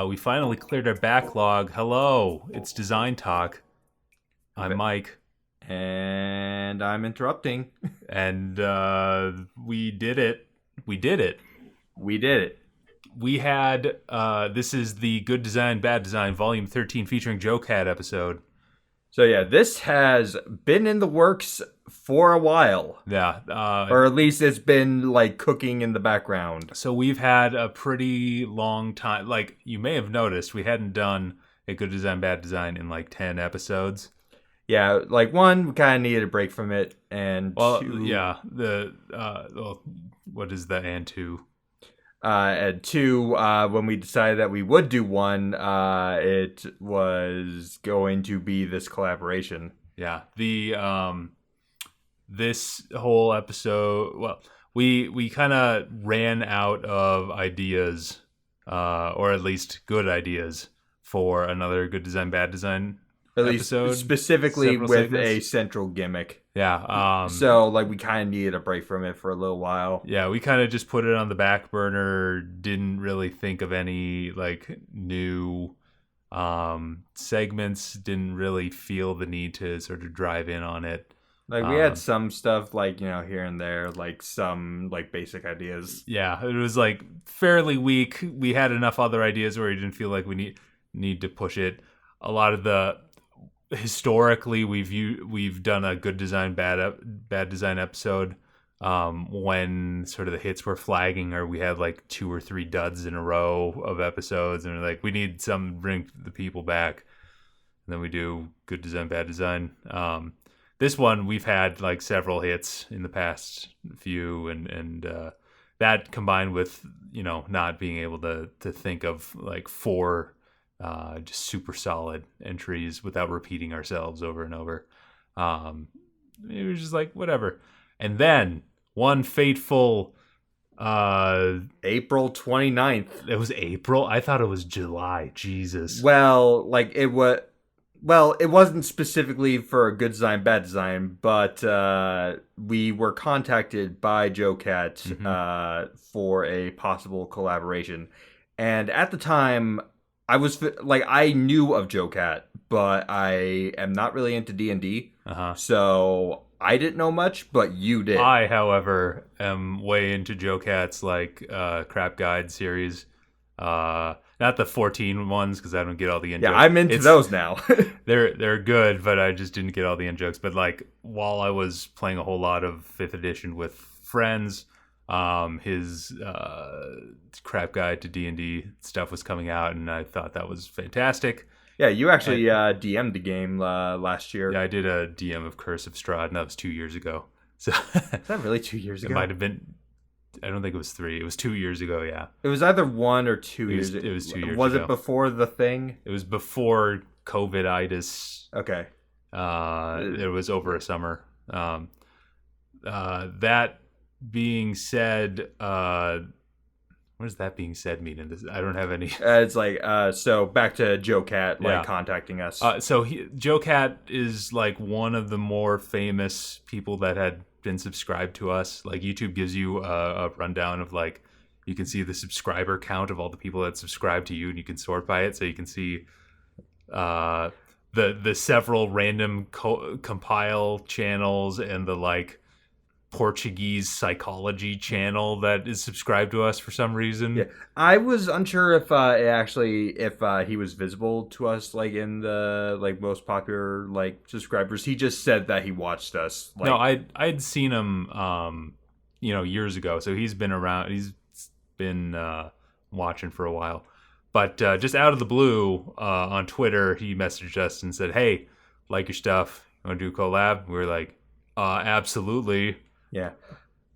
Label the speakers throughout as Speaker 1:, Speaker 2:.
Speaker 1: We finally cleared our backlog. Hello, it's Design Talk. I'm Mike.
Speaker 2: And I'm interrupting.
Speaker 1: And we did it. We did it. We had, this is the Good Design, Bad Design, Volume 13 featuring Joe Cat episode.
Speaker 2: So yeah, this has been in the works for a while.
Speaker 1: Yeah.
Speaker 2: Or at least it's been like cooking in the background.
Speaker 1: So we've had a pretty long time. Like you may have noticed, we hadn't done a Good Design, Bad Design in like 10 episodes.
Speaker 2: Yeah, like one, we kind of needed a break from it, and two,
Speaker 1: yeah, what is the and two?
Speaker 2: And two, when we decided that we would do one, it was going to be this collaboration.
Speaker 1: Yeah, this whole episode, well, we kind of ran out of ideas, or at least good ideas for another Good Design, Bad Design episode,
Speaker 2: specifically with a central gimmick.
Speaker 1: Yeah.
Speaker 2: So like we kind of needed a break from it for a little while.
Speaker 1: Yeah, we kind of just put it on the back burner. Didn't really think of any like new segments. Didn't really feel the need to sort of drive in on it.
Speaker 2: Like we had some stuff like, here and there, like some like basic ideas.
Speaker 1: Yeah, it was like fairly weak. We had enough other ideas where we didn't feel like we need to push it. A lot of the historically we've done a Good Design, Bad Design episode when sort of the hits were flagging, or we had like 2 or 3 duds in a row of episodes, and we're like, we need something to bring the people back. And then we do Good Design, Bad Design. This one we've had like several hits in the past few, and that combined with not being able to think of like 4 just super solid entries without repeating ourselves over and over. It was just like whatever. And then one fateful
Speaker 2: April 29th.
Speaker 1: It was April? I thought it was July. Jesus.
Speaker 2: Well, like it wasn't specifically for a Good Design, Bad Design, but we were contacted by Joe Cat for a possible collaboration. And at the time, I knew of Joe Cat, but I am not really into D&D. So I didn't know much, but you did.
Speaker 1: I, however, am way into Joe Cat's crap guide series. Not the 14 ones, because I don't get all the in jokes.
Speaker 2: Yeah, I'm into those now.
Speaker 1: They're good, but I just didn't get all the in jokes. But like while I was playing a whole lot of 5th edition with friends, his crap guide to D&D stuff was coming out, and I thought that was fantastic.
Speaker 2: Yeah, you actually DM'd the game last year.
Speaker 1: Yeah, I did a DM of Curse of Strahd, and that was 2 years ago. So
Speaker 2: is that really 2 years ago?
Speaker 1: It might have been. I don't think it was 3. It was 2 years ago. Yeah,
Speaker 2: it was either 1 or 2 years.
Speaker 1: It was 2 years.
Speaker 2: Was
Speaker 1: ago.
Speaker 2: It before the thing?
Speaker 1: It was before COVID-itis.
Speaker 2: Okay.
Speaker 1: It was over a summer. That being said, what does that being said mean in this? I don't have any.
Speaker 2: It's like so back to Joe Cat contacting us.
Speaker 1: Joe Cat is like one of the more famous people that had been subscribed to us. Like YouTube gives you a rundown of like, you can see the subscriber count of all the people that subscribe to you, and you can sort by it, so you can see the several random compile channels and the like Portuguese psychology channel that is subscribed to us for some reason.
Speaker 2: Yeah, I was unsure if he was visible to us like in the like most popular like subscribers. He just said that he watched us.
Speaker 1: No, I'd seen him years ago, so he's been around. He's been watching for a while, but just out of the blue on Twitter, he messaged us and said, "Hey, like your stuff. You want to do a collab?" We were like, absolutely.
Speaker 2: Yeah.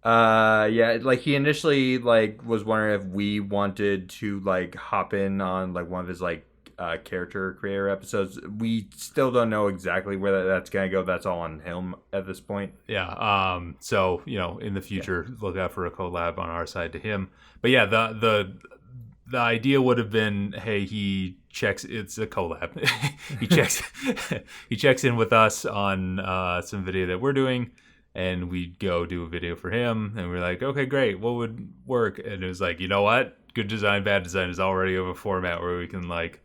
Speaker 2: Like he initially like was wondering if we wanted to like hop in on like one of his like character creator episodes. We still don't know exactly where that's gonna go. That's all on him at this point.
Speaker 1: Yeah. So in the future, look out for a collab on our side to him. But yeah, the idea would have been, hey, it's a collab. he checks in with us on some video that we're doing. And we'd go do a video for him, and we're like, okay, great, what would work? And it was like, you know what? Good Design, Bad Design is already of a format where we can like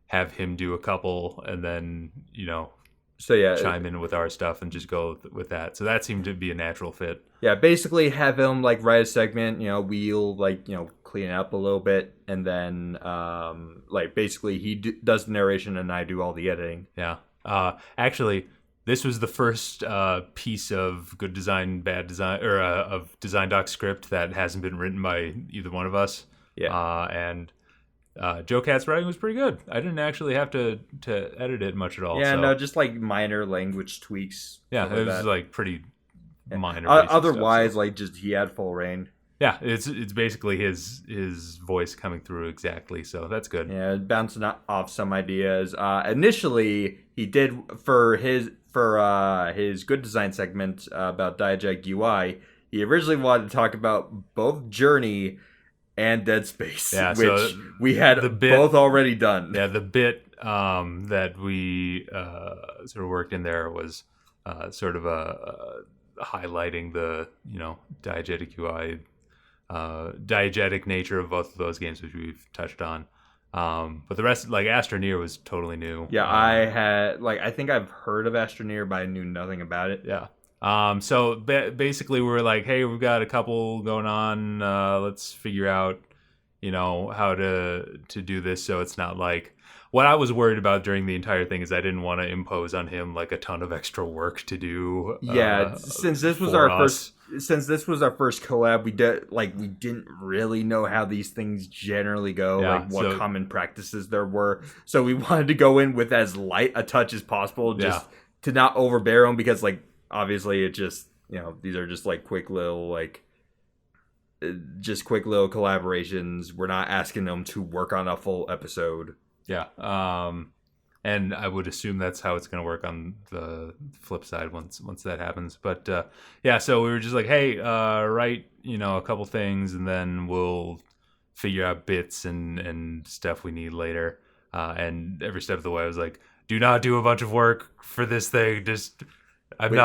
Speaker 1: have him do a couple and then,
Speaker 2: So yeah,
Speaker 1: chime in with our stuff and just go with that. So that seemed to be a natural fit.
Speaker 2: yeah, basically have him like write a segment, we'll like clean it up a little bit, and then like basically he does the narration and I do all the editing.
Speaker 1: Yeah. Actually, this was the first piece of Good Design, Bad Design, or of Design Doc script that hasn't been written by either one of us.
Speaker 2: Yeah.
Speaker 1: And Joe Cat's writing was pretty good. I didn't actually have to edit it much at all.
Speaker 2: Yeah,
Speaker 1: so.
Speaker 2: no, just like minor language tweaks.
Speaker 1: Yeah, it was
Speaker 2: that.
Speaker 1: like pretty minor.
Speaker 2: Otherwise,
Speaker 1: stuff, so.
Speaker 2: like just he had full reign.
Speaker 1: Yeah, it's basically his voice coming through exactly, so that's good.
Speaker 2: Yeah, bouncing off some ideas. Initially, he did for his Good Design segment about Diajeg UI. He originally wanted to talk about both Journey and Dead Space, which
Speaker 1: so
Speaker 2: we had both already done.
Speaker 1: Yeah, the bit that we sort of worked in there was sort of highlighting the diegetic UI, diegetic nature of both of those games, which we've touched on. But the rest, like Astroneer, was totally new.
Speaker 2: Yeah, I think I've heard of Astroneer, but I knew nothing about it.
Speaker 1: Yeah. So basically we were like, hey, we've got a couple going on. Let's figure out, how to do this. So it's not like what I was worried about during the entire thing is I didn't want to impose on him like a ton of extra work to do.
Speaker 2: Yeah. Since this was our first collab, we didn't really know how these things generally go, like what common practices there were. So we wanted to go in with as light a touch as possible, just to not overbear them, because like, obviously, it just these are just like quick little collaborations. We're not asking them to work on a full episode.
Speaker 1: Yeah, and I would assume that's how it's going to work on the flip side once that happens. But so we were just like, hey, write a couple things, and then we'll figure out bits and stuff we need later. And every step of the way, I was like, do not do a bunch of work for this thing. Just I was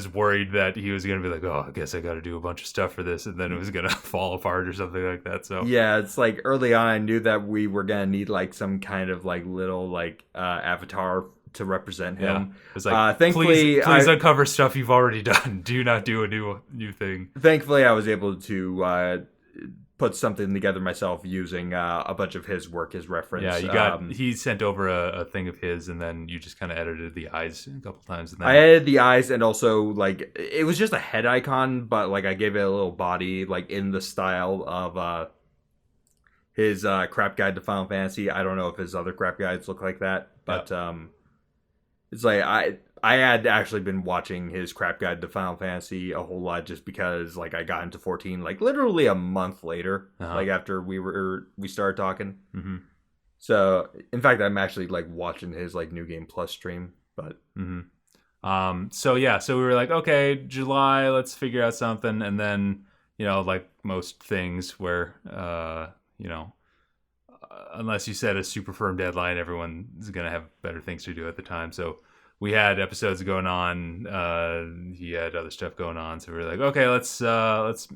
Speaker 1: worried that he was gonna be like, oh, I guess I got to do a bunch of stuff for this, and then it was gonna fall apart or something like that. So
Speaker 2: yeah, it's like early on, I knew that we were gonna need like some kind of like little like avatar to represent him.
Speaker 1: Yeah. It's like,
Speaker 2: thankfully,
Speaker 1: please uncover stuff you've already done. Do not do a new thing.
Speaker 2: Thankfully, I was able to put something together myself using a bunch of his work as reference.
Speaker 1: Yeah, he sent over a thing of his, and then you just kind of edited the eyes a couple times. And then
Speaker 2: I edited the eyes, and also like it was just a head icon, but like I gave it a little body, like in the style of his crap guide to Final Fantasy. I don't know if his other crap guides look like that, but it's like I had actually been watching his crap guide to Final Fantasy a whole lot, just because like I got into 14 like literally a month later, like after we started talking.
Speaker 1: Mm-hmm.
Speaker 2: So in fact, I'm actually like watching his like New Game Plus stream. But
Speaker 1: so we were like, okay, July, let's figure out something, and then like most things where unless you set a super firm deadline, everyone's gonna have better things to do at the time. So we had episodes going on. He had other stuff going on. So we were like, okay, let's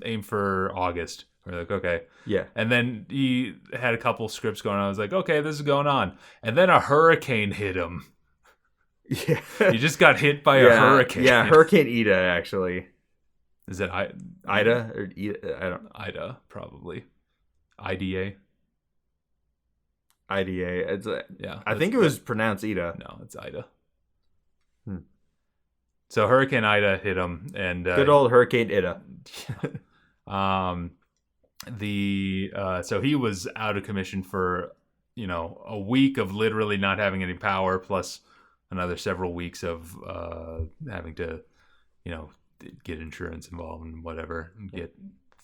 Speaker 1: aim for August. We're like, okay.
Speaker 2: Yeah.
Speaker 1: And then he had a couple scripts going on. I was like, okay, this is going on. And then a hurricane hit him.
Speaker 2: Yeah.
Speaker 1: He just got hit by a hurricane.
Speaker 2: Yeah, Hurricane Ida, actually.
Speaker 1: Is it
Speaker 2: Ida? Or Ida? I don't.
Speaker 1: Ida, probably. IDA.
Speaker 2: IDA. It's
Speaker 1: yeah.
Speaker 2: I think it was pronounced Ida.
Speaker 1: No, it's Ida. So Hurricane Ida hit him, and
Speaker 2: good old Hurricane Ida.
Speaker 1: So he was out of commission for a week of literally not having any power, plus another several weeks of having to get insurance involved and whatever, and get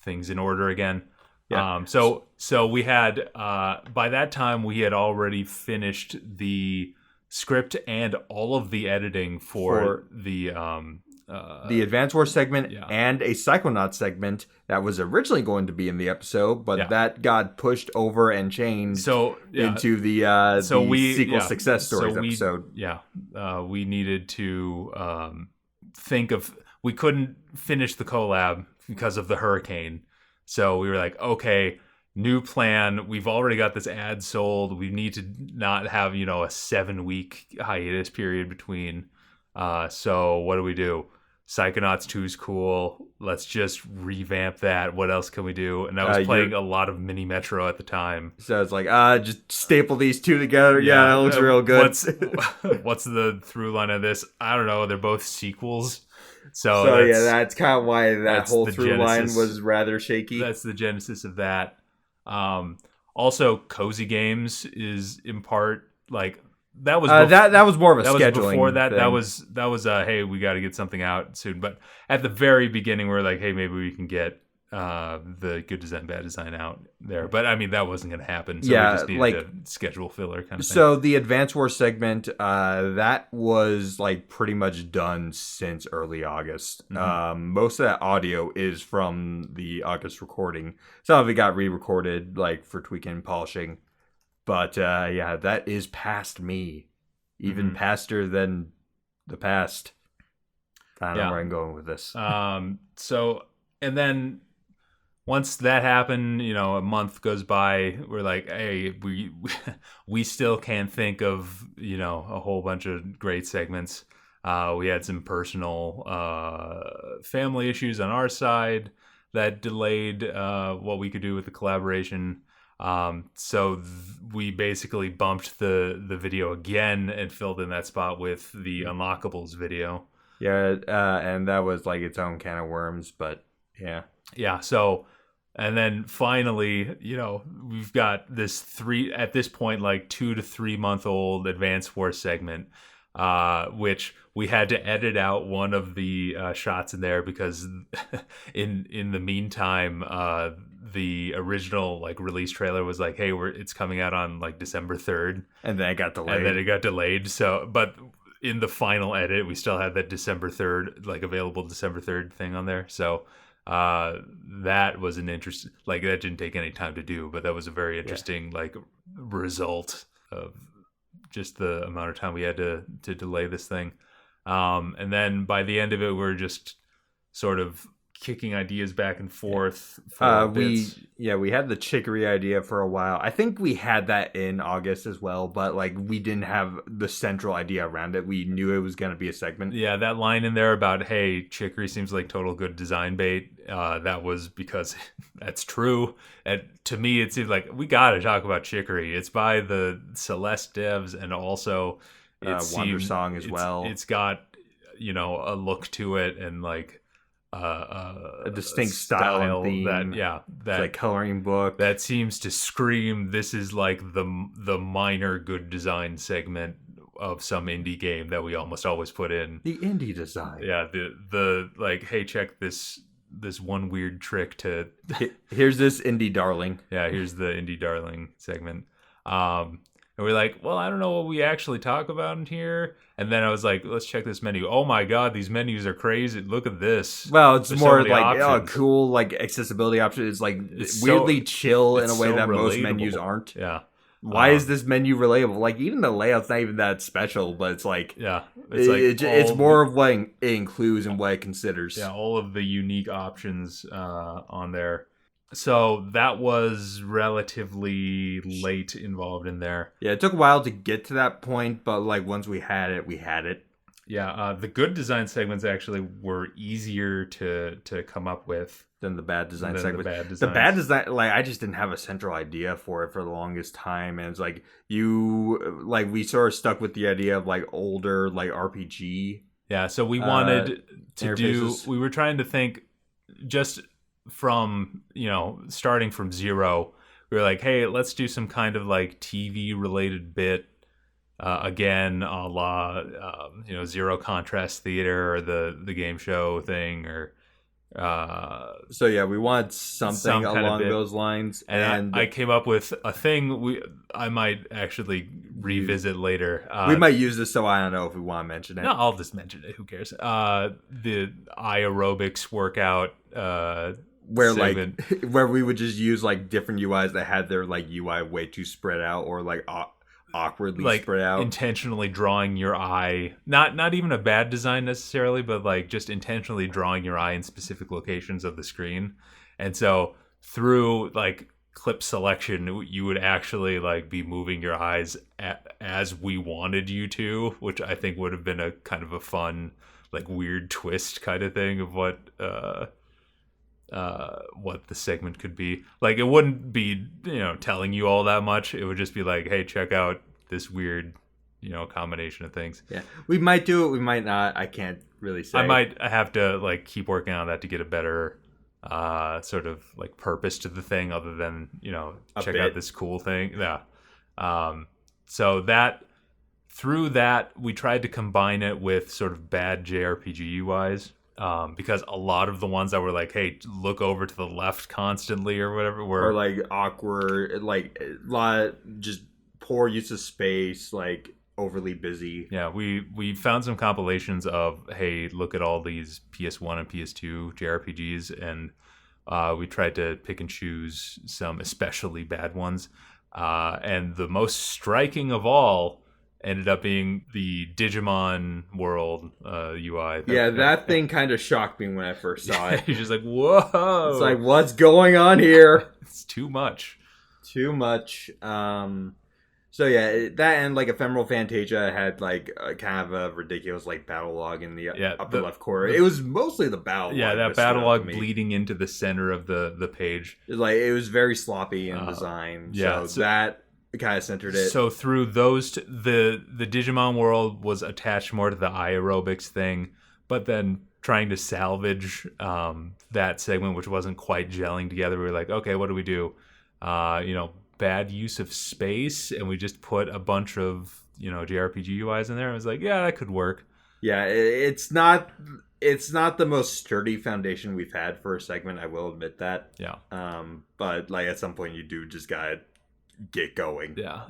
Speaker 1: things in order again.
Speaker 2: Yeah.
Speaker 1: So we had by that time we had already finished the script and all of the editing for the
Speaker 2: Advance Wars segment and a Psychonaut segment that was originally going to be in the episode, but that got pushed over and changed into the sequel success stories episode.
Speaker 1: We needed to think of. We couldn't finish the collab because of the hurricane. So we were like, okay, new plan. We've already got this ad sold. We need to not have, a 7-week hiatus period between. So what do we do? Psychonauts 2 is cool. Let's just revamp that. What else can we do? And I was playing a lot of Mini Metro at the time.
Speaker 2: So it's like, just staple these two together. Yeah, that looks real good.
Speaker 1: What's the through line of this? I don't know. They're both sequels. So
Speaker 2: that's kind of why that whole through line was rather shaky.
Speaker 1: That's the genesis of that. Also, Cozy Games is in part like that was
Speaker 2: that was more of a scheduling.
Speaker 1: Before that,
Speaker 2: thing.
Speaker 1: that was hey, we got to get something out soon. But at the very beginning, we are like, hey, maybe we can get the good design, bad design out there. But I mean, that wasn't going to happen. So we just needed to schedule filler kind of thing.
Speaker 2: So the Advance Wars segment, that was like pretty much done since early August. Mm-hmm. Most of that audio is from the August recording. Some of it got re-recorded, like for tweaking and polishing. But that is past me, even paster than the past. I don't know where I'm going with this.
Speaker 1: So and then. Once that happened, a month goes by. We're like, hey, we still can't think of, a whole bunch of great segments. We had some personal family issues on our side that delayed what we could do with the collaboration. So we basically bumped the video again and filled in that spot with the Unlockables video.
Speaker 2: Yeah, and that was like its own can of worms, but yeah.
Speaker 1: Yeah, so, and then finally, we've got this at this point, like 2 to 3 month old Advanced Wars segment, which we had to edit out one of the shots in there because in the meantime, the original like release trailer was like, hey, it's coming out on like December 3rd.
Speaker 2: And then it got delayed.
Speaker 1: So, but in the final edit, we still had that December 3rd, like available December 3rd thing on there. So, that was an interesting, like that didn't take any time to do, but that was a very interesting like result of just the amount of time we had to delay this thing. And then by the end of it, we're just sort of kicking ideas back and forth.
Speaker 2: We had the chicory idea for a while. I think we had that in August as well, but like we didn't have the central idea around it. We knew it was going to be a segment.
Speaker 1: Yeah, that line in there about, hey, chicory seems like total good design bait. That was because that's true. And to me, it seems like we got to talk about chicory. It's by the Celeste devs, and also
Speaker 2: Wonder Song as well.
Speaker 1: It's got, a look to it and like
Speaker 2: a distinct style and theme.
Speaker 1: That
Speaker 2: like coloring book
Speaker 1: that seems to scream this is like the minor good design segment of some indie game that we almost always put in.
Speaker 2: The indie design.
Speaker 1: Yeah, the like, hey, check this one weird trick to
Speaker 2: here's this indie darling.
Speaker 1: Yeah, here's the indie darling segment. And we're like, well, I don't know what we actually talk about in here. And then I was like, let's check this menu. Oh my God, these menus are crazy. Look at this.
Speaker 2: Well, it's There's more so like cool like accessibility option. It's like weirdly chill in a way that relatable. Most menus aren't.
Speaker 1: Yeah.
Speaker 2: Why is this menu relatable? Like even the layout's not even that special, but it's like it's more of what it includes and what it considers.
Speaker 1: Yeah, all of the unique options on there. So that was relatively late involved in there.
Speaker 2: Yeah, it took a while to get to that point, but like once we had it, we had it.
Speaker 1: Yeah, the good design segments actually were easier to come up with
Speaker 2: than the bad design segments. The bad design, like I just didn't have a central idea for it for the longest time, and it's like we sort of stuck with the idea of like older like RPG.
Speaker 1: Yeah, so we wanted to we were trying to think just from starting from zero. We were like, hey, let's do some kind of like TV related bit again, a la Zero Contrast Theater or the game show thing, or
Speaker 2: we want something along those lines.
Speaker 1: And I came up with a thing I might actually revisit later.
Speaker 2: We might use this, so I don't know if we want to mention it.
Speaker 1: No, I'll just mention it. Who cares? The aerobics workout
Speaker 2: where segment. Like where we would just use like different UIs that had their like UI way too spread out or like awkwardly like spread out,
Speaker 1: intentionally drawing your eye, not even a bad design necessarily, but like just intentionally drawing your eye in specific locations of the screen. And so through like clip selection, you would actually like be moving your eyes as we wanted you to, which I think would have been a kind of a fun, like weird twist kind of thing of what the segment could be. Like it wouldn't be, telling you all that much. It would just be like, hey, check out this weird, combination of things.
Speaker 2: Yeah, we might do it. We might not. I can't really say.
Speaker 1: I might have to like keep working on that to get a better sort of like purpose to the thing, other than check out this cool thing. Yeah. So that through that we tried to combine it with sort of bad JRPG UIs. Because a lot of the ones that were like, hey, look over to the left constantly or whatever were,
Speaker 2: or like awkward, like a lot, just poor use of space, like overly busy.
Speaker 1: Yeah, we found some compilations of, hey, look at all these PS1 and PS2 JRPGs, and we tried to pick and choose some especially bad ones. And the most striking of all ended up being the Digimon World UI.
Speaker 2: That thing kind of shocked me when I first saw it.
Speaker 1: You're just like, whoa.
Speaker 2: It's like, what's going on here?
Speaker 1: It's too much.
Speaker 2: Too much. So yeah, that and like Ephemeral Fantasia had like kind of a ridiculous like battle log in the upper left corner. It was mostly the battle log.
Speaker 1: Yeah, that battle log bleeding into the center of the page.
Speaker 2: It was very sloppy in design. So that kind of centered it.
Speaker 1: So through those, the Digimon World was attached more to the aerobics thing, but then trying to salvage that segment, which wasn't quite gelling together, we were like, okay, what do we do? Bad use of space, and we just put a bunch of JRPG UIs in there. I was like, yeah, that could work.
Speaker 2: Yeah, it's not the most sturdy foundation we've had for a segment. I will admit that.
Speaker 1: Yeah.
Speaker 2: But like at some point, you do just gotta get going.
Speaker 1: Yeah.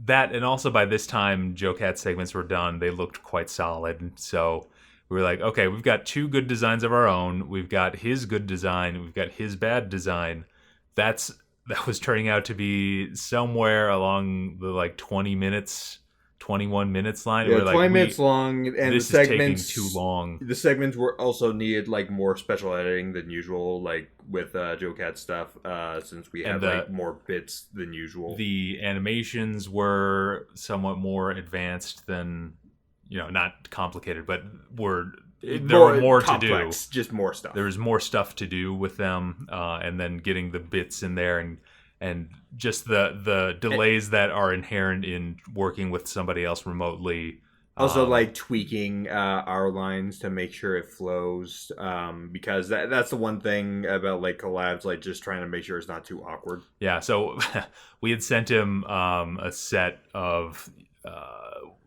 Speaker 1: That, and also by this time, Joe Cat segments were done. They looked quite solid. So we were like, okay, we've got two good designs of our own. We've got his good design. We've got his bad design. That was turning out to be somewhere along the like 21 minutes line.
Speaker 2: Yeah, 20 minutes long, and
Speaker 1: this
Speaker 2: the segments
Speaker 1: is taking too long.
Speaker 2: The segments were also needed like more special editing than usual, like with Joe Cat stuff, since we had like more bits than usual.
Speaker 1: The animations were somewhat more advanced than, not complicated, but there were more complex,
Speaker 2: to do. Just more stuff.
Speaker 1: There was more stuff to do with them, and then getting the bits in there and just the delays that are inherent in working with somebody else remotely.
Speaker 2: Also, like tweaking our lines to make sure it flows, because that's the one thing about like collabs, like just trying to make sure it's not too awkward.
Speaker 1: Yeah, so we had sent him a set of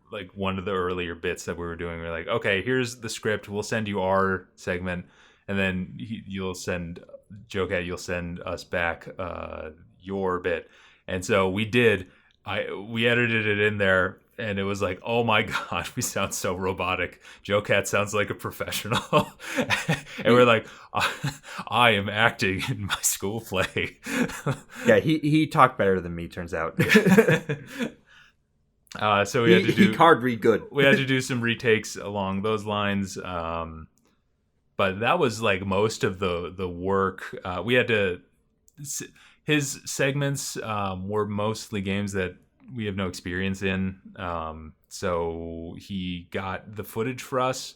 Speaker 1: like one of the earlier bits that we were doing. We're like, okay, here's the script. We'll send you our segment, and then you'll send you'll send us back your bit. And so we did. We edited it in there, and it was like, oh my god, we sound so robotic. Joe Cat sounds like a professional. And we're like, I am acting in my school play.
Speaker 2: Yeah, he talked better than me, turns out.
Speaker 1: So we had to do.
Speaker 2: He card read good.
Speaker 1: We had to do some retakes along those lines, but that was like most of the work. We had to. His segments were mostly games that we have no experience in, so he got the footage for us,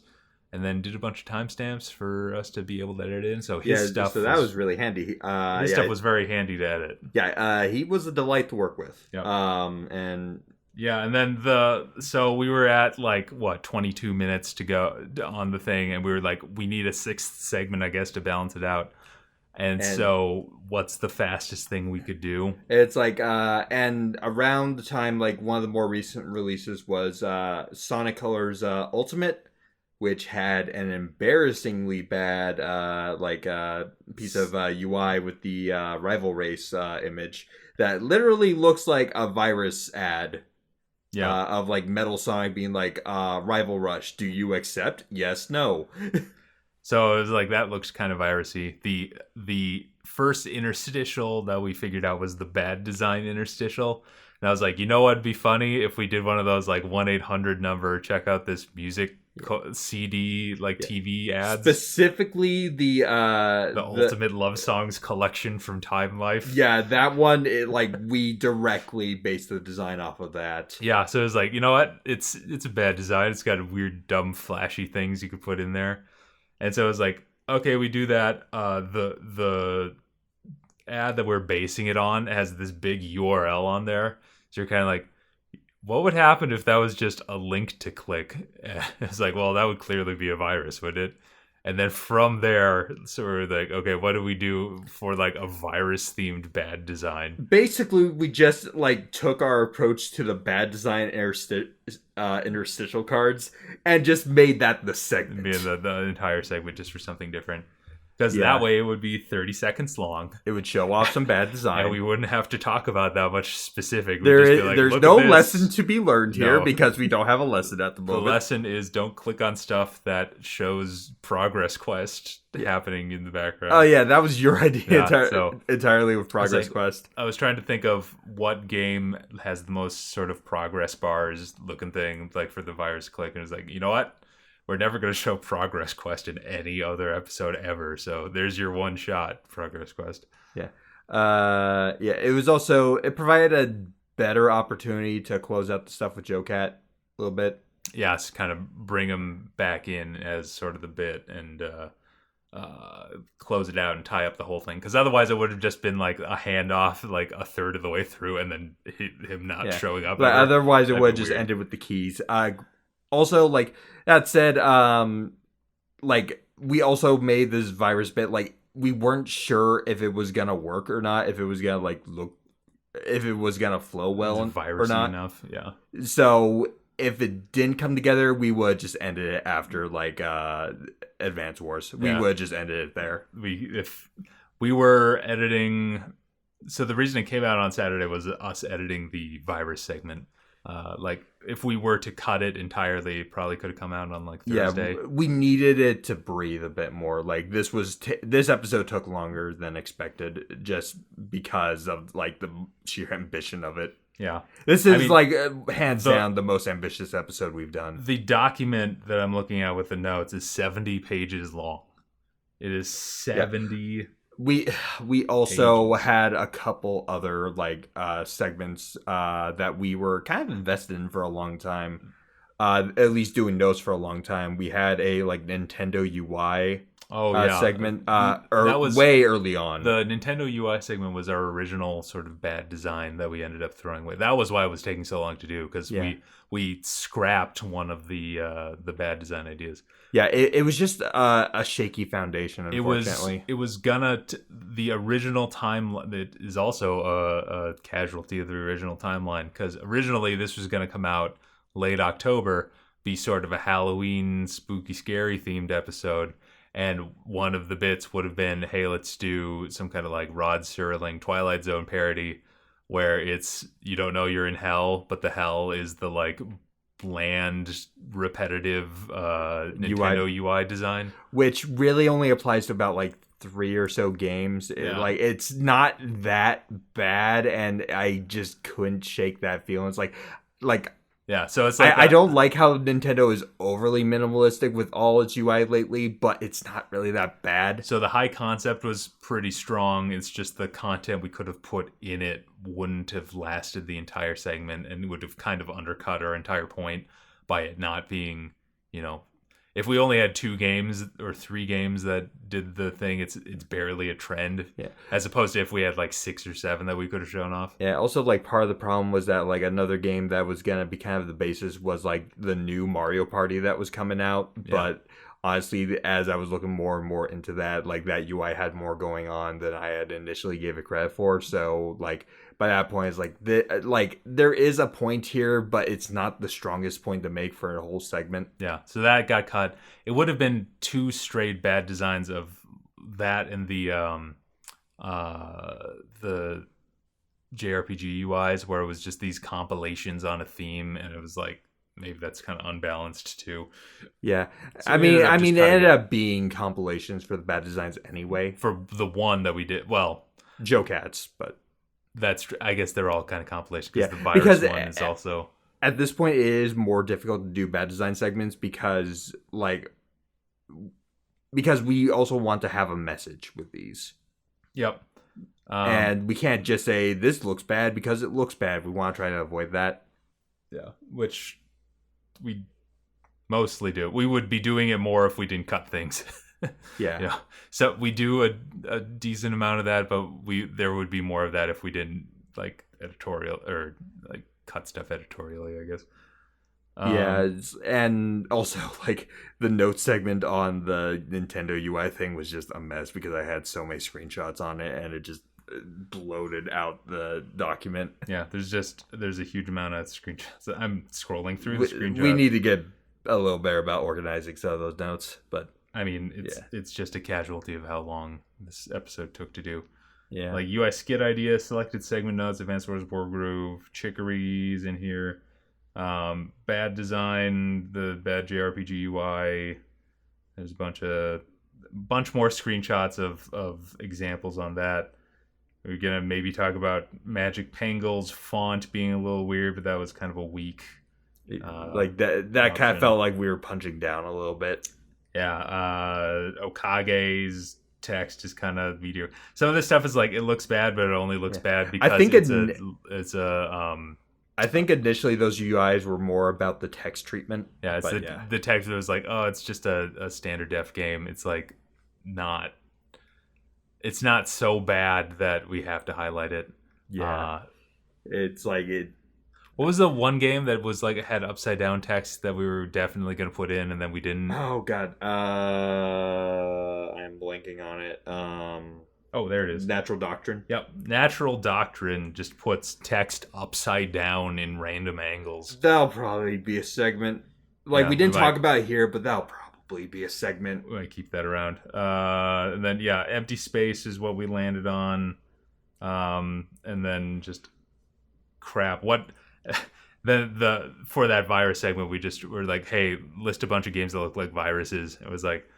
Speaker 1: and then did a bunch of timestamps for us to be able to edit in. So his stuff.
Speaker 2: So that was really handy.
Speaker 1: His stuff was very handy to edit.
Speaker 2: Yeah, he was a delight to work with.
Speaker 1: Yep.
Speaker 2: And.
Speaker 1: Yeah, and then so we were at like 22 minutes to go on the thing, and we were like, we need a sixth segment, I guess, to balance it out. And so what's the fastest thing we could do?
Speaker 2: It's like and around the time like one of the more recent releases was Sonic Colors Ultimate, which had an embarrassingly bad piece of UI with the rival race image that literally looks like a virus ad.
Speaker 1: Yeah.
Speaker 2: Of like Metal Sonic being like, Rival Rush, do you accept? Yes, no.
Speaker 1: So it was like, that looks kind of virusy. The first interstitial that we figured out was the bad design interstitial. And I was like, what'd be funny if we did one of those like 1-800 number, check out this music CD like TV ads.
Speaker 2: Specifically
Speaker 1: The Ultimate Love Songs collection from Time Life.
Speaker 2: Yeah, that one, we directly based the design off of that.
Speaker 1: Yeah, so it was like, you know what? It's a bad design. It's got weird, dumb, flashy things you could put in there. And so it was like, okay, we do that. The ad that we're basing it on has this big URL on there. So you're kind of like, what would happen if that was just a link to click? It's like, well, that would clearly be a virus, wouldn't it? And then from there, so we're like, okay, what do we do for like a virus-themed bad design?
Speaker 2: Basically, we just took our approach to the bad design interstitial cards and just made that the segment.
Speaker 1: The entire segment just for something different. Because that way it would be 30 seconds long.
Speaker 2: It would show off some bad design.
Speaker 1: And we wouldn't have to talk about that much specific.
Speaker 2: There's no lesson to be learned here because we don't have a lesson at the moment.
Speaker 1: The lesson is don't click on stuff that shows Progress Quest happening in the background.
Speaker 2: Oh, yeah, that was your idea entirely with Progress Quest.
Speaker 1: I was trying to think of what game has the most sort of progress bars looking thing for the virus click. And it was like, you know what? We're never going to show Progress Quest in any other episode ever. So there's your one shot, Progress Quest.
Speaker 2: Yeah. It provided a better opportunity to close out the stuff with Joe Cat a little bit.
Speaker 1: Yeah, it's kind of bring him back in as sort of the bit and close it out and tie up the whole thing. Because otherwise it would have just been like a handoff like a third of the way through and then him not showing up.
Speaker 2: But otherwise it would have just ended with the keys. Also, that said, we also made this virus bit, we weren't sure if it was gonna work or not, if it was gonna, if it was gonna flow well or not.
Speaker 1: Enough, yeah.
Speaker 2: So, if it didn't come together, we would just ended it after, Advance Wars. We would just ended it there.
Speaker 1: If we were editing... So, the reason it came out on Saturday was us editing the virus segment. If we were to cut it entirely, it probably could have come out on Thursday.
Speaker 2: Yeah, we needed it to breathe a bit more. This episode took longer than expected, just because of the sheer ambition of it.
Speaker 1: Yeah,
Speaker 2: this is hands down the most ambitious episode we've done.
Speaker 1: The document that I'm looking at with the notes is 70 pages long. It is 70. Yeah.
Speaker 2: We also had a couple other segments that we were kind of invested in for a long time, at least doing notes for a long time. We had a Nintendo UI segment that was way early on.
Speaker 1: The Nintendo UI segment was our original sort of bad design that we ended up throwing away. That was why it was taking so long to do, because we scrapped one of the bad design ideas.
Speaker 2: Yeah, it was just a shaky foundation, unfortunately.
Speaker 1: It was gonna... the original timeline... It is also a casualty of the original timeline, because originally this was going to come out late October, be sort of a Halloween, spooky, scary themed episode, and one of the bits would have been, hey, let's do some kind of Rod Serling Twilight Zone parody, where it's, you don't know you're in hell, but the hell is the bland, repetitive Nintendo UI design,
Speaker 2: which really only applies to about 3 or so games.
Speaker 1: Yeah.
Speaker 2: It's not that bad, and I just couldn't shake that feeling. It's
Speaker 1: yeah, so it's
Speaker 2: I don't like how Nintendo is overly minimalistic with all its UI lately, but it's not really that bad.
Speaker 1: So the high concept was pretty strong. It's just the content we could have put in it wouldn't have lasted the entire segment and would have kind of undercut our entire point by it not being, if we only had 2 games or 3 games that did the thing, it's barely a trend.
Speaker 2: Yeah.
Speaker 1: As opposed to if we had 6 or 7 that we could have shown off.
Speaker 2: Yeah. Also, part of the problem was that another game that was gonna be kind of the basis was the new Mario Party that was coming out. Yeah. But honestly, as I was looking more and more into that, that UI had more going on than I had initially gave it credit for. So by that point, it's there is a point here, but it's not the strongest point to make for a whole segment.
Speaker 1: Yeah, so that got cut. It would have been 2 straight bad designs of that and the JRPG UIs, where it was just these compilations on a theme, and it was maybe that's kind of unbalanced too.
Speaker 2: Yeah, so I mean, it ended up being compilations for the bad designs anyway.
Speaker 1: For the one that we did, well,
Speaker 2: Joe Cats, but.
Speaker 1: That's true. I guess they're all kind of compilations because the virus one is also...
Speaker 2: at this point, it is more difficult to do bad design segments because we also want to have a message with these.
Speaker 1: Yep.
Speaker 2: And we can't just say this looks bad because it looks bad. We want to try to avoid that.
Speaker 1: Yeah, which we mostly do. We would be doing it more if we didn't cut things.
Speaker 2: Yeah.
Speaker 1: So we do a decent amount of that, but there would be more of that if we didn't like editorial or like cut stuff editorially, I guess.
Speaker 2: Yeah, and also like the notes segment on the Nintendo UI thing was just a mess because I had so many screenshots on it and it just bloated out the document.
Speaker 1: Yeah, there's a huge amount of screenshots. I'm scrolling through the screenshots.
Speaker 2: We need to get a little better about organizing some of those notes, but
Speaker 1: I mean, it's just a casualty of how long this episode took to do.
Speaker 2: Yeah,
Speaker 1: like UI skit idea, selected segment notes, advanced orders, board groove, chicories in here. Bad design, the bad JRPG UI. There's a bunch more screenshots of examples on that. We're gonna maybe talk about Magic Pangol's font being a little weird, but that was kind of a weak.
Speaker 2: Like that kind of felt like we were punching down a little bit.
Speaker 1: Yeah, Okage's text is kind of mediocre. Some of this stuff is like it looks bad, but it only looks bad because
Speaker 2: I think initially those UIs were more about the text treatment.
Speaker 1: Yeah, the text was like, oh, it's just a standard def game. It's like it's not so bad that we have to highlight it.
Speaker 2: Yeah, it's like it.
Speaker 1: What was the one game that was like had upside down text that we were definitely going to put in and then we didn't?
Speaker 2: Oh God, I'm blanking on it.
Speaker 1: Oh, there it is.
Speaker 2: Natural Doctrine.
Speaker 1: Yep, Natural Doctrine just puts text upside down in random angles.
Speaker 2: That'll probably be a segment. Like we didn't talk about it here, but that'll probably be a segment.
Speaker 1: We might keep that around. And then Empty Space is what we landed on. And then just crap. What? the for that virus segment, we just were like, hey, list a bunch of games that look like viruses. It was like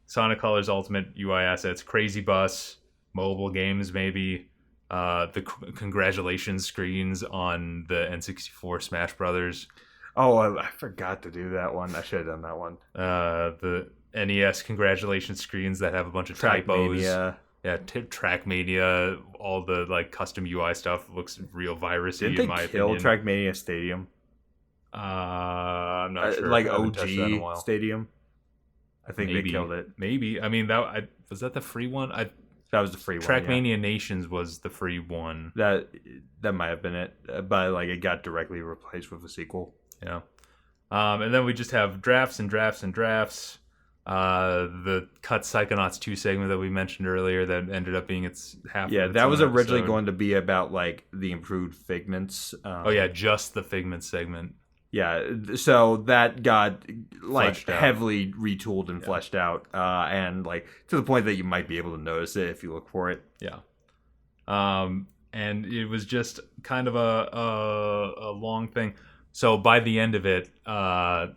Speaker 1: Sonic Colors Ultimate UI Assets, Crazy Bus, mobile games maybe, the congratulations screens on the N64 Smash Brothers.
Speaker 2: Oh, I forgot to do that one. I should have done that one.
Speaker 1: The NES congratulations screens that have a bunch of typos. Yeah, Trackmania, all the like custom UI stuff looks real virusy.
Speaker 2: Didn't they kill Trackmania Stadium?
Speaker 1: I'm not sure.
Speaker 2: Like OG Stadium. I think
Speaker 1: maybe
Speaker 2: they killed it.
Speaker 1: Maybe. I mean, was that the free one?
Speaker 2: That was the free one.
Speaker 1: Trackmania Nations was the free one.
Speaker 2: That might have been it, but like it got directly replaced with a sequel.
Speaker 1: Yeah. And then we just have drafts and drafts and drafts. The cut Psychonauts 2 segment that we mentioned earlier that ended up being its half.
Speaker 2: Yeah, that was originally going to be about like the improved Figments.
Speaker 1: Just the Figments segment.
Speaker 2: Yeah, so that got like heavily retooled and fleshed out, and like to the point that you might be able to notice it if you look for it.
Speaker 1: Yeah. And it was just kind of a long thing. So by the end of it, I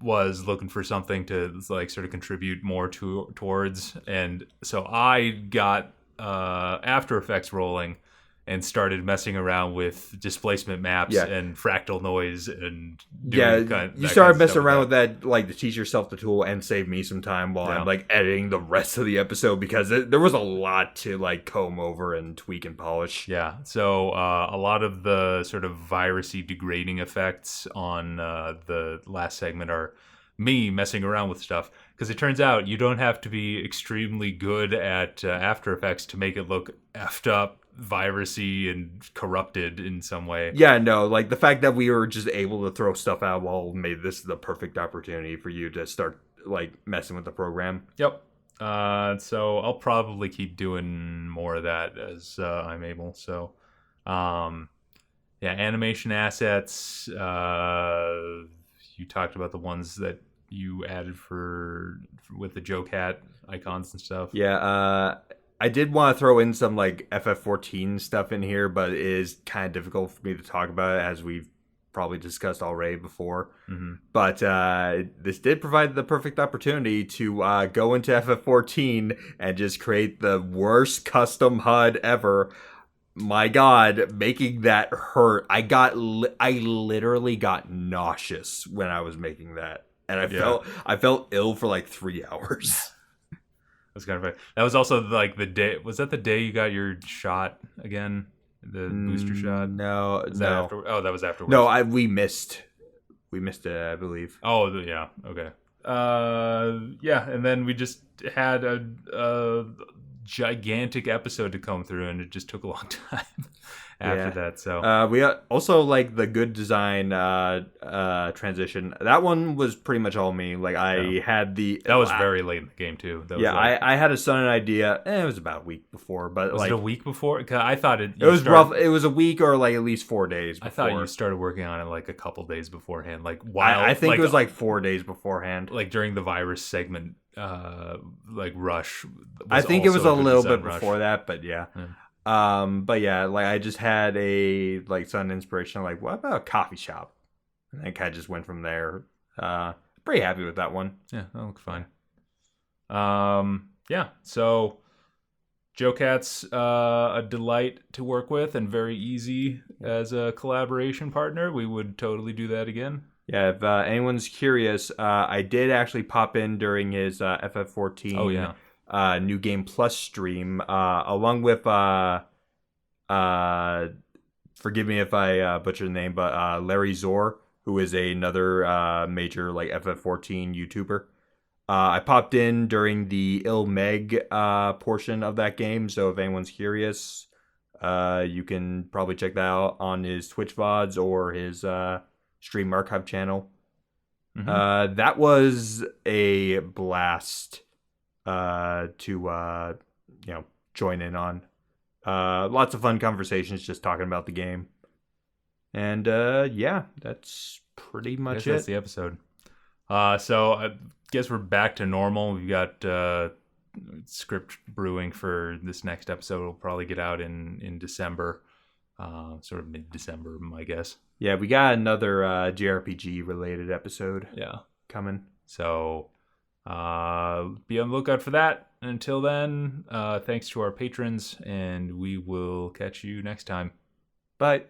Speaker 1: was looking for something to like sort of contribute more towards, and so I got After Effects rolling and started messing around with displacement maps and fractal noise and
Speaker 2: you started messing around with that like to teach yourself the tool and save me some time while I'm like editing the rest of the episode because there was a lot to like comb over and tweak and polish.
Speaker 1: So a lot of the sort of virusy degrading effects on the last segment are me messing around with stuff, because it turns out you don't have to be extremely good at After Effects to make it look effed up, virusy, and corrupted in some way.
Speaker 2: Yeah, no, like the fact that we were just able to throw stuff out while made this the perfect opportunity for you to start like messing with the program.
Speaker 1: Yep. So I'll probably keep doing more of that as I'm able. So, animation assets. You talked about the ones that you added with the Joe Cat icons and stuff.
Speaker 2: Yeah, I did want to throw in some like FF14 stuff in here, but it is kind of difficult for me to talk about it as we've probably discussed already before.
Speaker 1: Mm-hmm.
Speaker 2: But this did provide the perfect opportunity to go into FF14 and just create the worst custom HUD ever. my God, making that hurt. I literally got nauseous when I was making that, and I felt ill for like 3 hours.
Speaker 1: That's kind of funny. That was also like the day. Was that the day you got your shot again? The booster shot?
Speaker 2: No,
Speaker 1: Was that
Speaker 2: no,
Speaker 1: after? Oh, that was afterwards.
Speaker 2: no. We missed it, I believe.
Speaker 1: Oh, yeah. Okay. Yeah, and then we just had a gigantic episode to come through, and it just took a long time after that. So
Speaker 2: we also like the good design transition. That one was pretty much all me. Like I had
Speaker 1: that was very late in the game too. That was
Speaker 2: I had a sudden idea. It was about a week before, but
Speaker 1: was
Speaker 2: like
Speaker 1: it a week before? 'Cause I thought it
Speaker 2: was rough. It was a week or like at least 4 days. Before.
Speaker 1: I thought you started working on it like a couple days beforehand. Like while
Speaker 2: I think it was like 4 days beforehand.
Speaker 1: Like during the virus segment, like rush.
Speaker 2: I think it was a little bit before that, but yeah. But yeah, like I just had a like sudden inspiration. I'm like, what about a coffee shop? And I kind of just went from there. Pretty happy with that one.
Speaker 1: Yeah, that looks fine. Yeah. So Joe Cat's a delight to work with and very easy as a collaboration partner. We would totally do that again.
Speaker 2: Yeah, if anyone's curious, I did actually pop in during his FF14 New Game Plus stream, along with, forgive me if I butcher the name, but Larry Zor, who is another major like FF14 YouTuber. I popped in during the Il Meg portion of that game, so if anyone's curious, you can probably check that out on his Twitch VODs or his Stream Archive channel. That was a blast to join in on. Lots of fun conversations just talking about the game. And yeah, that's pretty much it.
Speaker 1: That's the episode. So I guess we're back to normal. We've got script brewing for this next episode. It'll probably get out in December, sort of mid-December, I guess.
Speaker 2: Yeah, we got another JRPG related episode coming.
Speaker 1: So be on the lookout for that. Until then, thanks to our patrons, and we will catch you next time.
Speaker 2: Bye.